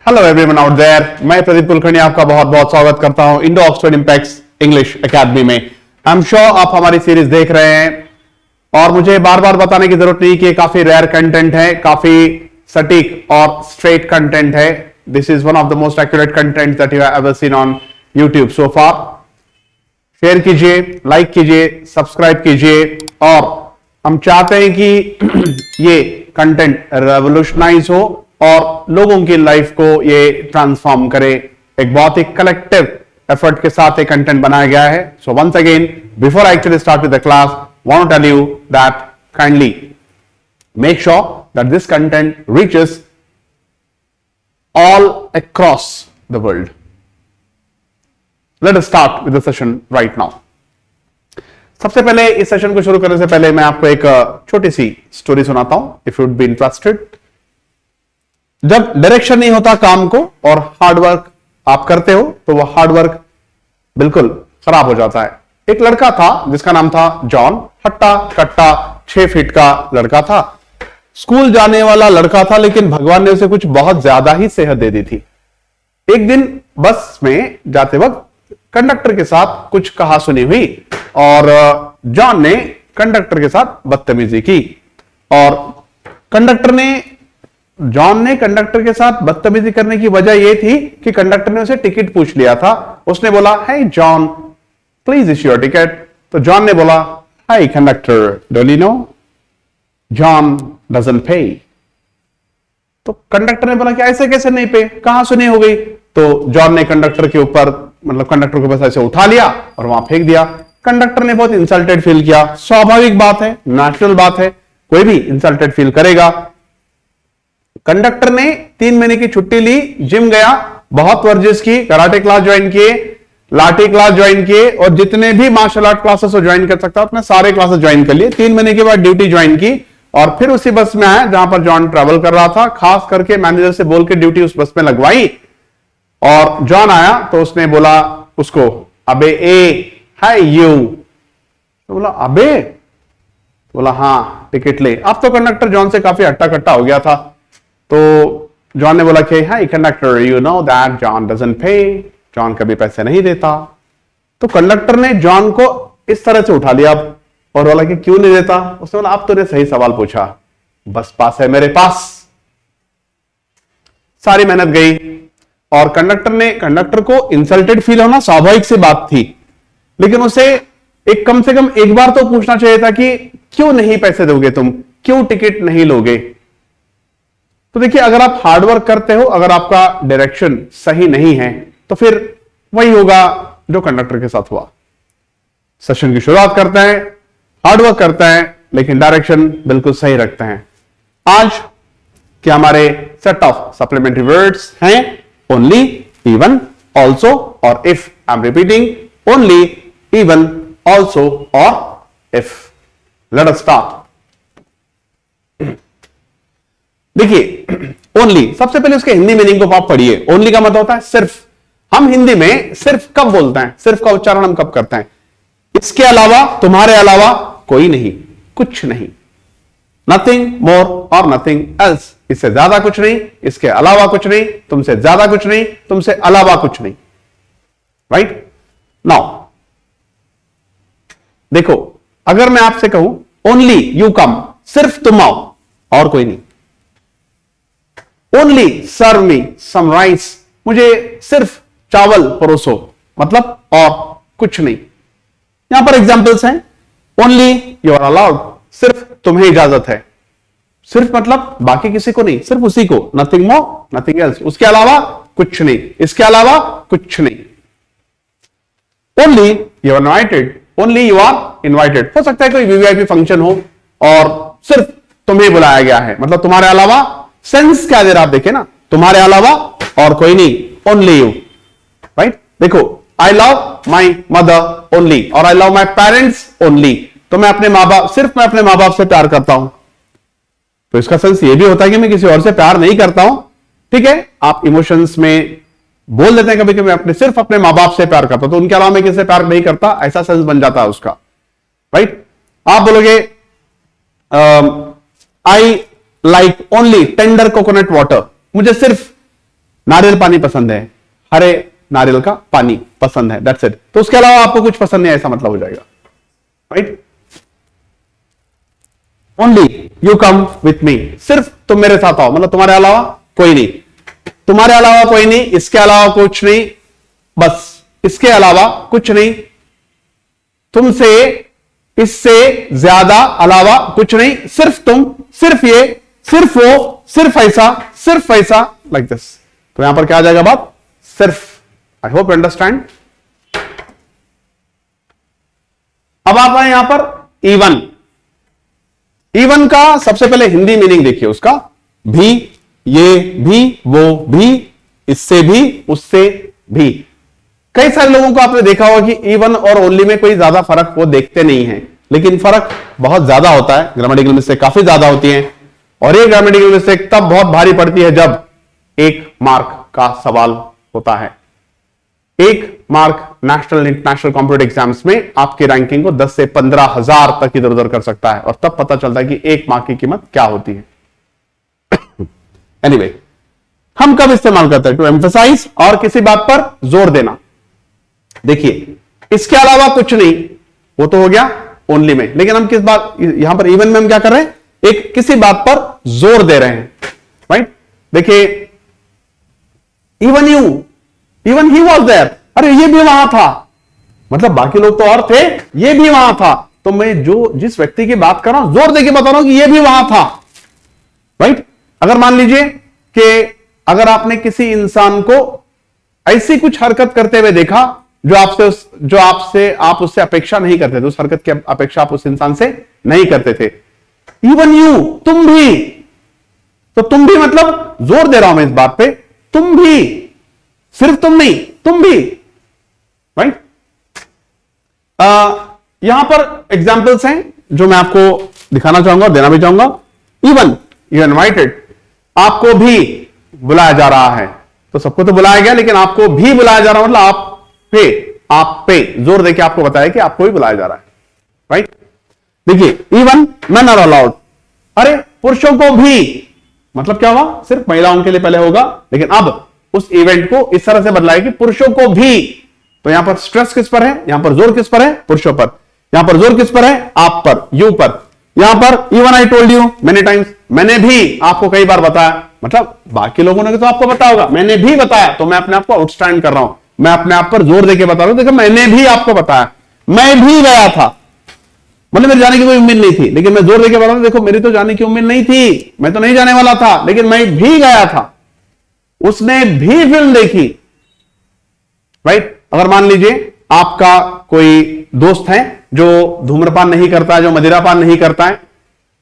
Hello everyone out there, मैं प्रदीप कुलकर्णी आपका बहुत बहुत स्वागत करता हूं Indo Oxford impacts English academy में। आई एम श्योर आप हमारी सीरीज देख रहे हैं और मुझे बार बार बताने की जरूरत नहीं कि ये काफी रेयर कंटेंट है, काफी सटीक और स्ट्रेट कंटेंट है। This is one of the most accurate content that you have ever seen on YouTube so far. Share कीजिए, लाइक कीजिए, सब्सक्राइब कीजिए और हम चाहते हैं कि ये कंटेंट रेवोल्यूशनाइज हो और लोगों की लाइफ को ये ट्रांसफॉर्म करे। एक बहुत ही कलेक्टिव एफर्ट के साथ एक कंटेंट बनाया गया है। So once again before I actually start with the class, want to tell you that kindly make sure that this content reaches all across the world. Let us start with the session right now. सबसे पहले इस session को शुरू करने से पहले मैं आपको एक छोटी सी स्टोरी सुनाता हूं, if you would be interested. जब डायरेक्शन नहीं होता काम को और हार्डवर्क आप करते हो तो वह हार्डवर्क बिल्कुल खराब हो जाता है। एक लड़का था जिसका नाम था जॉन। हट्टा कट्टा 6 फीट का लड़का था, स्कूल जाने वाला लड़का था, लेकिन भगवान ने उसे कुछ बहुत ज्यादा ही सेहत दे दी थी। एक दिन बस में जाते वक्त कंडक्टर के साथ कुछ कहा सुनी हुई और जॉन ने कंडक्टर के साथ बदतमीजी की और जॉन ने कंडक्टर के साथ बदतमीजी करने की वजह यह थी कि कंडक्टर ने उसे टिकट पूछ लिया था। उसने बोला, hey John please issue your ticket. तो जॉन ने बोला, hi conductor, don't you know John doesn't pay. तो कंडक्टर ने बोला कि ऐसे कैसे नहीं पे, कहां सुनी हो गई। तो जॉन ने कंडक्टर के ऊपर कंडक्टर को बस ऐसे उठा लिया और वहां फेंक दिया। कंडक्टर ने बहुत इंसल्टेड फील किया। स्वाभाविक बात है, नेचुरल बात है, कोई भी इंसल्टेड फील करेगा। कंडक्टर ने 3 महीने की छुट्टी ली, जिम गया, बहुत वर्जिश की, कराटे क्लास ज्वाइन किए, लाठी क्लास ज्वाइन किए और जितने भी मार्शल आर्ट क्लासेस ज्वाइन कर सकता अपने सारे क्लासेस ज्वाइन कर लिए। 3 महीने के बाद ड्यूटी ज्वाइन की और फिर उसी बस में आया जहां पर जॉन ट्रेवल कर रहा था। खास करके मैनेजर से बोल के ड्यूटी उस बस में लगवाई और जॉन आया तो उसने बोला उसको, अबे ए हाय यू। तो बोला अबे, बोला हाँ टिकट ले। अब तो कंडक्टर जॉन से काफी हट्टा कट्टा हो गया था। तो जॉन ने बोला कि hi conductor, you know that John doesn't pay, John कभी पैसे नहीं देता। तो कंडक्टर ने जॉन को इस तरह से उठा लिया और बोला कि क्यों नहीं देता। उसने बोला, अब तूने सही सवाल पूछा, बस पास है मेरे पास। सारी मेहनत गई और कंडक्टर को इंसल्टेड फील होना स्वाभाविक सी बात थी, लेकिन उसे कम से कम एक बार तो पूछना चाहिए था कि क्यों नहीं पैसे दोगे तुम, क्यों टिकट नहीं लोगे। तो देखिए, अगर आप हार्डवर्क करते हो, अगर आपका डायरेक्शन सही नहीं है तो फिर वही होगा जो कंडक्टर के साथ हुआ। सेशन की शुरुआत करते हैं, हार्डवर्क करते हैं लेकिन डायरेक्शन बिल्कुल सही रखते हैं। आज के हमारे सेट ऑफ सप्लीमेंट्री वर्ड्स हैं ओनली, इवन, ऑल्सो और if. I am repeating, only, even, also और इफ। Late us start. देखिए, ओनली, सबसे पहले उसके हिंदी मीनिंग को आप पढ़िए। ओनली का मतलब होता है सिर्फ। हम हिंदी में सिर्फ कब बोलते हैं, सिर्फ का उच्चारण हम कब करते हैं? इसके अलावा, तुम्हारे अलावा कोई नहीं, कुछ नहीं। नथिंग मोर और नथिंग एल्स। इससे ज्यादा कुछ नहीं, इसके अलावा कुछ नहीं, तुमसे ज्यादा कुछ नहीं, तुमसे अलावा कुछ नहीं। राइट नाउ देखो, अगर मैं आपसे कहूं ओनली यू कम, सिर्फ तुम आओ और कोई नहीं। ओनली सर्व मी सम राइस, मुझे सिर्फ चावल परोसो, मतलब और कुछ नहीं। यहां पर एग्जांपल्स हैं। ओनली यू आर अलाउड, सिर्फ तुम्हें इजाजत है। सिर्फ मतलब बाकी किसी को नहीं, सिर्फ उसी को। नथिंग मोर नथिंग एल्स, उसके अलावा कुछ नहीं, इसके अलावा कुछ नहीं। Only you are invited, only you are invited. हो सकता है कोई वीवीआईपी फंक्शन हो और सिर्फ तुम्हें बुलाया गया है, मतलब तुम्हारे अलावा। सेंस क्या दे रहा आप देखिए ना, तुम्हारे अलावा और कोई नहीं, ओनली यू। राइट, देखो, I love my mother only और I love my parents only. तो मैं अपने माँ बाप, सिर्फ मैं अपने माँ बाप से प्यार करता हूं। तो इसका सेंस ये भी होता है कि मैं किसी और से प्यार नहीं करता हूं। ठीक है, आप इमोशंस में बोल देते हैं कभी कि मैं सिर्फ अपने माँ बाप से प्यार करता हूं, तो उनके अलावा मैं किसी से प्यार नहीं करता, ऐसा सेंस बन जाता है उसका। राइट, आप बोलोगे I like only tender coconut water, मुझे सिर्फ नारियल पानी पसंद है, हरे नारियल का पानी पसंद है, दैट्स इट। तो उसके अलावा आपको कुछ पसंद नहीं है, ऐसा मतलब हो जाएगा, right. Only you come with me, सिर्फ तुम मेरे साथ आओ, मतलब तुम्हारे अलावा कोई नहीं, तुम्हारे अलावा कोई नहीं, इसके अलावा कुछ नहीं, बस इसके अलावा कुछ नहीं, तुमसे इससे ज्यादा अलावा कुछ नहीं, सिर्फ तुम, सिर्फ ये, सिर्फ वो, सिर्फ ऐसा, लाइक दिस। तो यहां पर क्या आ जाएगा बात, सिर्फ। I hope you understand. अब आप आए यहां पर इवन। इवन का सबसे पहले हिंदी मीनिंग देखिए उसका, भी, ये भी, वो भी, इससे भी, उससे भी। कई सारे लोगों को आपने देखा होगा कि इवन और ओनली में कोई ज्यादा फर्क वो देखते नहीं है, लेकिन फर्क बहुत ज्यादा होता है, ग्रामेटिकल मिस्टेक काफी ज्यादा होती है, और ये ग्रामेटिकल मिस्टेक तब बहुत भारी पड़ती है जब 1 मार्क का सवाल होता है। 1 mark national international competitive exams में आपकी रैंकिंग को 10 से 15,000 तक इधर उधर कर सकता है, और तब पता चलता है कि 1 मार्क की कीमत क्या होती है। एनीवे, हम कब इस्तेमाल करते हैं, टू एम्फसाइज और किसी बात पर जोर देना। देखिए, इसके अलावा कुछ नहीं, वो तो हो गया ओनली में, लेकिन हम किस बात, यहां पर इवन में हम क्या कर रहे हैं, एक किसी बात पर जोर दे रहे हैं, राइट। देखिए, even you, even he was there, अरे ये भी वहां था, मतलब बाकी लोग तो और थे, ये भी वहां था। तो मैं जिस व्यक्ति की बात कर रहा हूं, जोर देके बता रहा हूं कि ये भी वहां था, राइट। अगर मान लीजिए कि अगर आपने किसी इंसान को ऐसी कुछ हरकत करते हुए देखा जो आप उससे अपेक्षा नहीं करते थे, उस हरकत की अपेक्षा आप उस इंसान से नहीं करते थे। इवन यू, तुम भी, तो तुम भी मतलब जोर दे रहा हूं मैं इस बात पे, तुम भी, सिर्फ तुम नहीं, तुम भी, राइट। यहां पर एग्जाम्पल्स हैं जो मैं आपको दिखाना चाहूंगा और देना भी चाहूंगा। इवन यू इनवाइटेड, आपको भी बुलाया जा रहा है, तो सबको तो बुलाया गया, लेकिन आपको भी बुलाया जा रहा है, मतलब आप पे जोर देके आपको बताया कि आपको भी बुलाया जा रहा है, राइट। देखिए, इवन मेन आर अलाउड, अरे पुरुषों को भी, मतलब क्या हुआ, सिर्फ महिलाओं के लिए पहले होगा, लेकिन अब उस इवेंट को इस तरह से बदला है कि पुरुषों को भी। तो यहां पर स्ट्रेस किस पर है, यहां पर जोर किस पर है, पुरुषों पर। यहां पर जोर किस पर है, आप पर, यू पर। यहां पर even I told you many times, मैंने भी आपको कई बार बताया, मतलब बाकी लोगों ने तो आपको बताया होगा, मैंने भी बताया, तो मैं अपने आप को आउटस्टैंड कर रहा हूं, मैं अपने आप पर जोर देके बता रहा हूं, देखो मैंने भी आपको बताया, मैं भी गया था, मतलब मेरे जाने की कोई उम्मीद नहीं थी, लेकिन मैं जोर देके बता रहा हूं, देखो मेरी तो जाने की उम्मीद नहीं थी, मैं तो नहीं जाने वाला था, लेकिन मैं भी गया था, उसने भी फिल्म देखी, राइट। अगर मान लीजिए आपका कोई दोस्त है जो धूम्रपान नहीं करता है, जो मदिरापान नहीं करता है,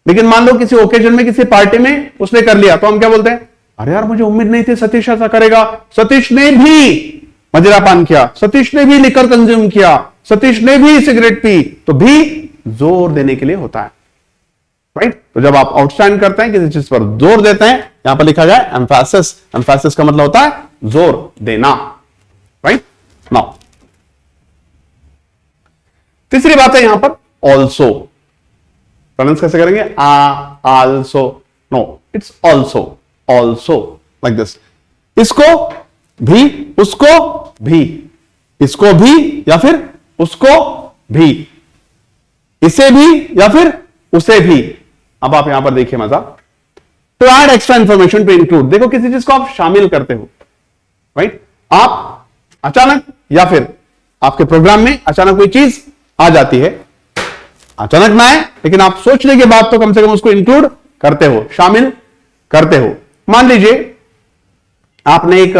लेकिन मान लो किसी ओकेजन में, किसी पार्टी में उसने कर लिया, तो हम क्या बोलते हैं, अरे यार मुझे उम्मीद नहीं थी सतीश ऐसा करेगा, सतीश ने भी मदिरापान किया, सतीश ने भी लिकर कंज्यूम किया, सतीश ने भी सिगरेट पी। तो भी जोर देने के लिए होता है, राइट। तो जब आप आउटस्टैंड करते हैं, किसी चीज पर जोर देते हैं, यहां पर लिखा गया एम्फेसिस, एम्फेसिस का मतलब होता है जोर देना, राइट। नाउ तीसरी बात है यहां पर ऑल्सो, प्रोनाउंस कैसे करेंगे, also, no it's also, also like this. इसको भी, उसको भी, इसको भी या फिर उसको भी, इसे भी या फिर उसे भी। अब आप यहां पर देखिए मजा, to add extra information, to include. देखो किसी चीज को आप शामिल करते हो, राइट। आप अचानक या फिर आपके प्रोग्राम में अचानक कोई चीज आ जाती है, अचानक ना आए, लेकिन आप सोचने के बाद तो कम से कम उसको इंक्लूड करते हो, शामिल करते हो। मान लीजिए आपने एक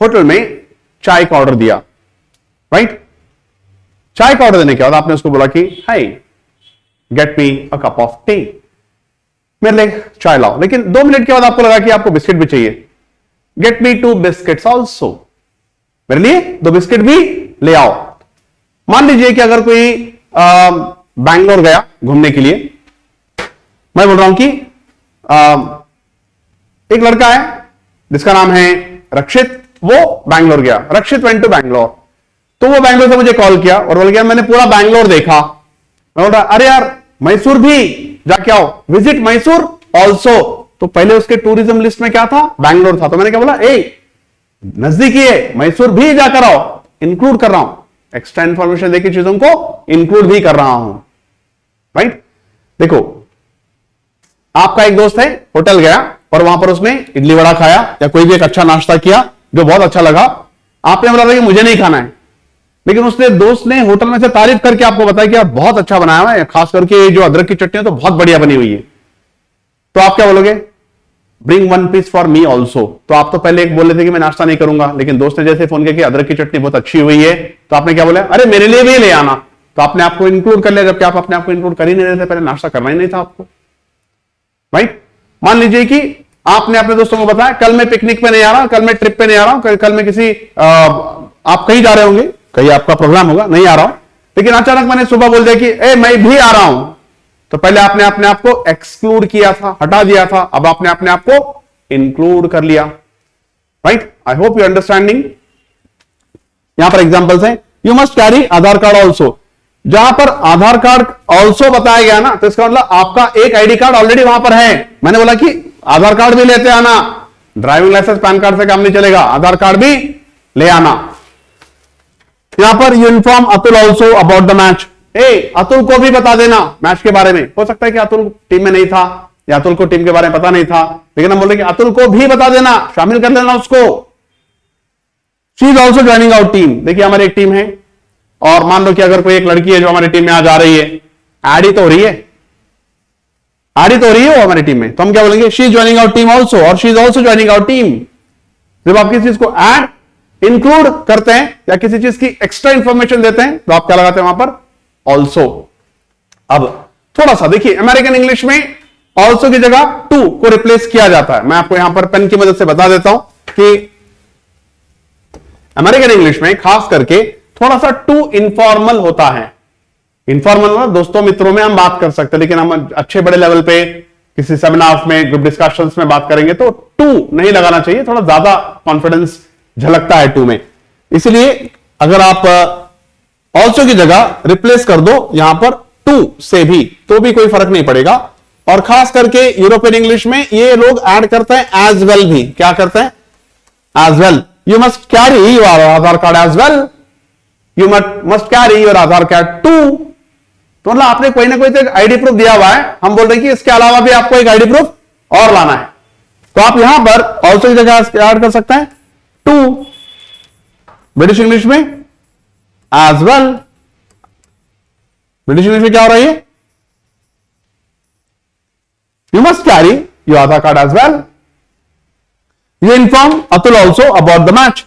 होटल में चाय का ऑर्डर दिया, राइट। चाय का ऑर्डर देने के बाद आपने उसको बोला कि hi get me a cup of tea, मेरे लिए चाय लाओ, लेकिन 2 मिनट के बाद आपको लगा कि आपको बिस्किट भी चाहिए, गेट मी 2 बिस्किट्स ऑल्सो, मेरे लिए 2 बिस्किट भी ले आओ। मान लीजिए कि अगर कोई बैंगलोर गया घूमने के लिए, मैं बोल रहा हूं कि एक लड़का है जिसका नाम है रक्षित, वो बैंगलोर गया, रक्षित वेंट टू बैंगलोर, तो वो बैंगलोर से मुझे कॉल किया और बोल गया मैंने पूरा बैंगलोर देखा। मैं बोल रहा अरे यार मैसूर भी जाके आओ, विजिट मैसूर ऑल्सो, तो पहले उसके टूरिज्म लिस्ट में क्या था, बैंगलोर था, तो मैंने क्या बोला, ए नजदीकी है, मैसूर भी जाकर आओ, इंक्लूड कर रहा हूं, एक्स्ट्रा इंफॉर्मेशन देके चीजों को इंक्लूड भी कर रहा हूं, राइट। देखो आपका एक दोस्त है, होटल गया और वहां पर उसने इडली वड़ा खाया या कोई भी एक अच्छा नाश्ता किया जो बहुत अच्छा लगा, आपने बोला था कि मुझे नहीं खाना है, लेकिन उसने दोस्त ने होटल में से तारीफ करके आपको बताया कि आप बहुत अच्छा बनाया हुआ है, खास करके जो अदरक की चटनी है तो बहुत बढ़िया बनी हुई है, तो आप क्या बोलोगे, bring one piece for me also. तो आप तो पहले एक बोले थे कि मैं नाश्ता नहीं करूंगा, लेकिन दोस्त ने जैसे फोन किया कि अदरक की चटनी बहुत अच्छी हुई है, तो आपने क्या बोला, अरे मेरे लिए भी ले आना, तो आपने आपको इंक्लूड कर लिया, जबकि आप अपने आपको इंक्लूड कर ही नहीं रहे थे, पहले नाश्ता करना ही नहीं था आपको, राइट। मान लीजिए कि आपने अपने दोस्तों को बताया कल मैं पिकनिक पे नहीं आ रहा, कल मैं ट्रिप पे नहीं आ रहा हूं, कल मैं किसी आप कहीं जा रहे होंगे, कहीं आपका प्रोग्राम होगा, नहीं आ रहा हूं, लेकिन अचानक मैंने सुबह बोल दिया कि ए मैं भी आ रहा हूं, तो पहले आपने अपने आप को एक्सक्लूड किया था, हटा दिया था, अब आपने अपने आप को इंक्लूड कर लिया, right. I hope you understanding. यहां पर एग्जांपल्स हैं, you must carry Aadhaar card also, जहां पर आधार कार्ड ऑल्सो बताया गया ना, तो इसका मतलब आपका एक आईडी कार्ड ऑलरेडी वहां पर है, मैंने बोला कि आधार कार्ड भी लेते आना, ड्राइविंग लाइसेंस पैन कार्ड से काम नहीं चलेगा, आधार कार्ड भी ले आना। यहां पर you inform Atul also about the match, Atul को भी बता देना मैच के बारे में, हो सकता है कि अतुल टीम में नहीं था या अतुल को टीम के बारे में पता नहीं था, लेकिन हम बोल रहे कि अतुल को भी बता देना, शामिल कर लेना उसको। She is also joining our team, देखिए हमारी एक टीम है और मान लो कि अगर कोई एक लड़की है जो हमारी टीम में आज आ रही है, ऐड ही तो हो रही है, ऐड ही तो हो रही है वो हमारी टीम में, तो हम क्या बोलेंगे, she is joining our team also, और she is also joining our team. जब आप किसी चीज को ऐड इंक्लूड करते हैं या किसी चीज की एक्स्ट्रा इंफॉर्मेशन देते हैं तो आप क्या लगाते हैं वहां पर, ऑल्सो। अब थोड़ा सा देखिए, अमेरिकन इंग्लिश में ऑल्सो की जगह टू को रिप्लेस किया जाता है, मैं आपको यहां पर पेन की मदद से बता देता हूं कि अमेरिकन इंग्लिश में खास करके थोड़ा सा टू इनफॉर्मल होता है। इनफॉर्मल मतलब दोस्तों मित्रों में हम बात कर सकते हैं, लेकिन हम अच्छे बड़े लेवल पे किसी सेमिनार्स में, ग्रुप डिस्कशंस में बात करेंगे तो टू नहीं लगाना चाहिए, थोड़ा ज्यादा कॉन्फिडेंस झलकता है टू में, इसलिए अगर आप ऑल्सो की जगह रिप्लेस कर दो यहां पर टू से भी, तो भी कोई फर्क नहीं पड़ेगा। और खास करके यूरोपियन इंग्लिश में ये लोग ऐड करते हैं एज वेल भी, क्या करते हैं, as well, you must carry your Aadhaar card as well, you must carry your Aadhaar card too, तो मतलब आपने कोई ना कोई तो एक आईडी प्रूफ दिया हुआ है, हम बोल रहे हैं कि इसके अलावा भी आपको एक आईडी प्रूफ और लाना है, तो आप यहां पर ऑल्सो की जगह ऐड कर सकते हैं टू। ब्रिटिश इंग्लिश में एज वेल, ब्रिटिश इंग्लिश में क्या हो रहा है, you must carry your Aadhaar card as well, you inform Atul also about the match,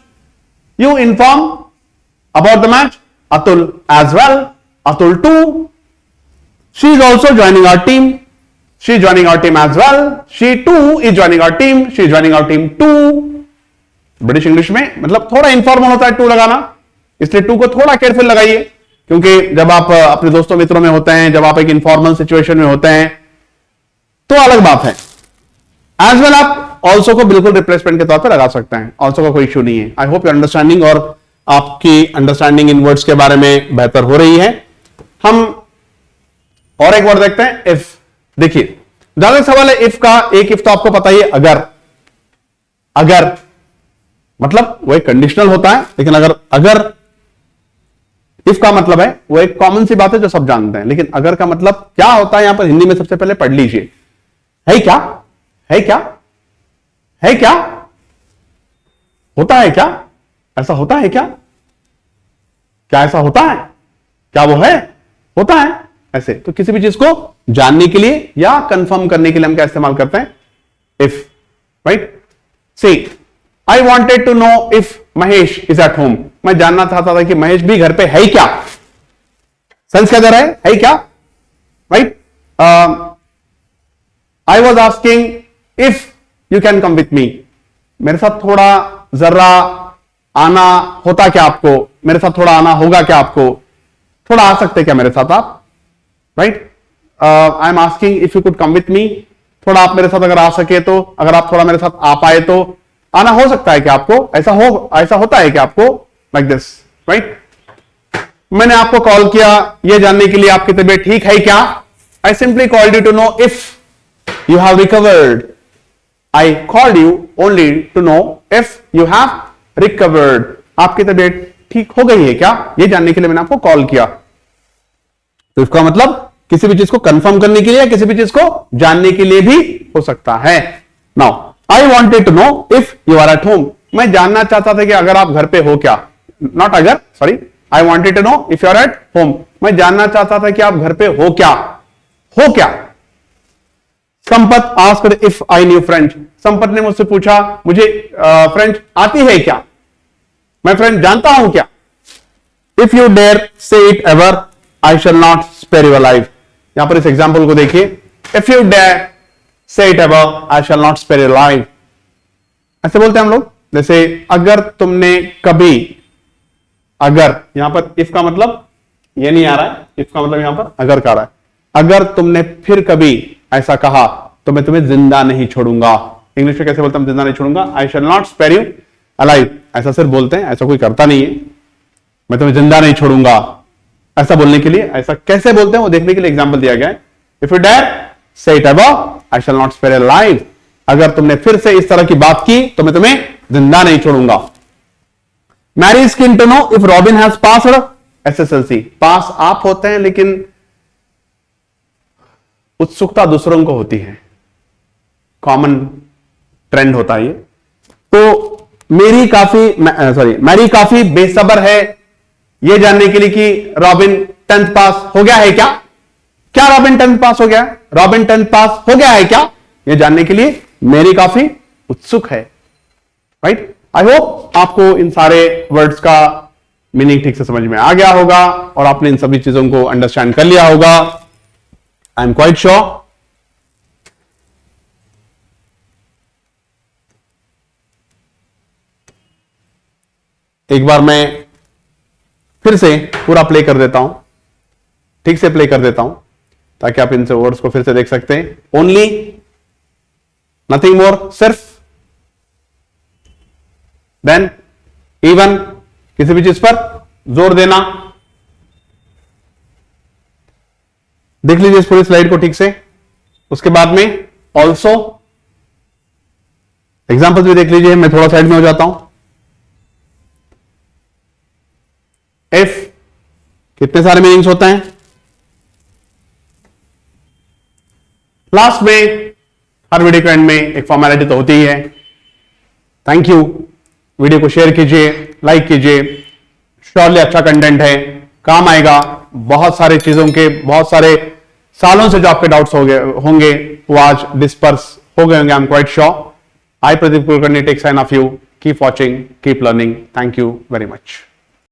you inform about the match Atul as well, Atul too, she is also joining our team, she is joining our team as well, she too is joining our team, she is joining our team too. British English में मतलब थोड़ा informal होता है to लगाना, इसलिए to को थोड़ा careful लगाइए, क्योंकि जब आप अपने दोस्तों मित्रों में होते हैं, जब आप एक इनफॉर्मल सिचुएशन में होते हैं तो अलग बात है। एज वेल आप ऑल्सो को बिल्कुल रिप्लेसमेंट के तौर पर लगा सकते हैं, ऑल्सो का कोई इश्यू नहीं है। आई होप यू अंडरस्टैंडिंग, और आपकी अंडरस्टैंडिंग इन वर्ड्स के बारे में बेहतर हो रही है। हम और एक वर्ड देखते हैं, इफ। देखिए ज्यादा सवाल है इफ का, एक इफ तो आपको पता ही है, अगर, अगर मतलब वो एक कंडीशनल होता है, लेकिन अगर इफ का मतलब है वो एक कॉमन सी बात है जो सब जानते हैं, लेकिन अगर का मतलब क्या होता है यहां पर हिंदी में सबसे पहले पढ़ लीजिए, है क्या, है क्या, है क्या, होता है क्या, ऐसा होता है क्या, क्या ऐसा होता है, क्या वो है, होता है, ऐसे। तो किसी भी चीज को जानने के लिए या कंफर्म करने के लिए हम क्या इस्तेमाल करते हैं, if, right. See I wanted to know if Mahesh is at home, मैं जानना चाहता था कि महेश भी घर पे है क्या, सेंस क्या दे रहा है क्या, right. I was asking if you can come with me, मेरे साथ थोड़ा जरा आना होता क्या आपको, मेरे साथ थोड़ा आना होगा क्या आपको, थोड़ा आ सकते क्या मेरे साथ आप, right. I am asking if you could come with me, थोड़ा आप मेरे साथ अगर आ सके तो, अगर आप थोड़ा मेरे साथ आ पाए तो, आना हो सकता है क्या आपको, ऐसा होता है क्या आपको, लाइक दिस, राइट। मैंने आपको कॉल किया यह जानने के लिए आपकी तबीयत ठीक है क्या, I simply called you to know if you have recovered, I called you only to know if you have recovered, आपकी तबीयत ठीक हो गई है क्या, यह जानने के लिए मैंने आपको कॉल किया। तो इसका मतलब किसी भी चीज को कंफर्म करने के लिए या किसी भी चीज को जानने के लिए भी हो सकता है। Now I wanted to know if you are at home, मैं जानना चाहता था कि अगर आप घर पे हो क्या, नॉट अगर, sorry, I wanted to know if you are at home, मैं जानना चाहता था कि आप घर पे हो क्या, हो क्या। Sampat asked if I knew French, Sampat ने मुझसे पूछा मुझे फ्रेंच आती है क्या, मैं फ्रेंच जानता हूं क्या। If you dare say it ever I shall not spare you alive, यहां पर इस एग्जाम्पल को देखिए, if you dare say it ever I shall not spare you alive, ऐसे बोलते हैं हम लोग। जैसे अगर तुमने कभी, अगर, यहां पर इफ का मतलब ये नहीं आ रहा है, इफ का मतलब यहां पर अगर का आ रहा है, अगर तुमने फिर कभी ऐसा कहा तो मैं तुम्हें जिंदा नहीं छोड़ूंगा। इंग्लिश में कैसे बोलते हैं जिंदा नहीं छोड़ूंगा, I shall not spare you alive, ऐसा सिर्फ बोलते हैं, ऐसा कोई करता नहीं है। मैं तुम्हें जिंदा नहीं छोड़ूंगा, ऐसा बोलने के लिए, ऐसा कैसे बोलते हैं वो देखने के लिए एग्जांपल दिया गया है। If you dare say it ever I shall not spare you alive, अगर तुमने फिर से इस तरह की बात की तो मैं तुम्हें जिंदा नहीं छोड़ूंगा। Mary is keen to know if Robin has passed SSLC, pass आप होते हैं लेकिन उत्सुकता दूसरों को होती है, कॉमन ट्रेंड होता है ये। तो मैरी काफी बेसब्र है ये जानने के लिए कि रॉबिन 10th पास हो गया है क्या, क्या रॉबिन 10th पास हो गया, रॉबिन 10th पास हो गया है क्या, ये जानने के लिए मैरी काफी उत्सुक है, राइट। आई होप आपको इन सारे वर्ड्स का मीनिंग ठीक से समझ में आ गया होगा और आपने इन सभी चीजों को अंडरस्टैंड कर लिया होगा, आई एम क्वाइट श्योर। एक बार मैं फिर से पूरा प्ले कर देता हूं, ठीक से प्ले कर देता हूं ताकि आप इन वर्ड्स को फिर से देख सकते हैं। ओनली, नथिंग मोर, सिर्फ, देन, इवन, किसी भी चीज पर जोर देना। देख लीजिए इस पूरी स्लाइड को ठीक से। उसके बाद में ऑल्सो, एग्जाम्पल भी देख लीजिए, मैं थोड़ा साइड में हो जाता हूं। इफ, कितने सारे मीनिंग्स होते हैं। लास्ट में हर वीडियो के एंड में एक फॉर्मेलिटी तो होती ही है। Thank you. वीडियो को शेयर कीजिए, लाइक कीजिए, श्योरली अच्छा कंटेंट है, काम आएगा। बहुत सारे चीजों के, बहुत सारे सालों से जो आपके डाउट्स होंगे वो आज डिस्पर्स हो गए होंगे, I am quite sure. I Pradeep Kulkarni take sign off you, keep watching, keep learning. Thank you very much.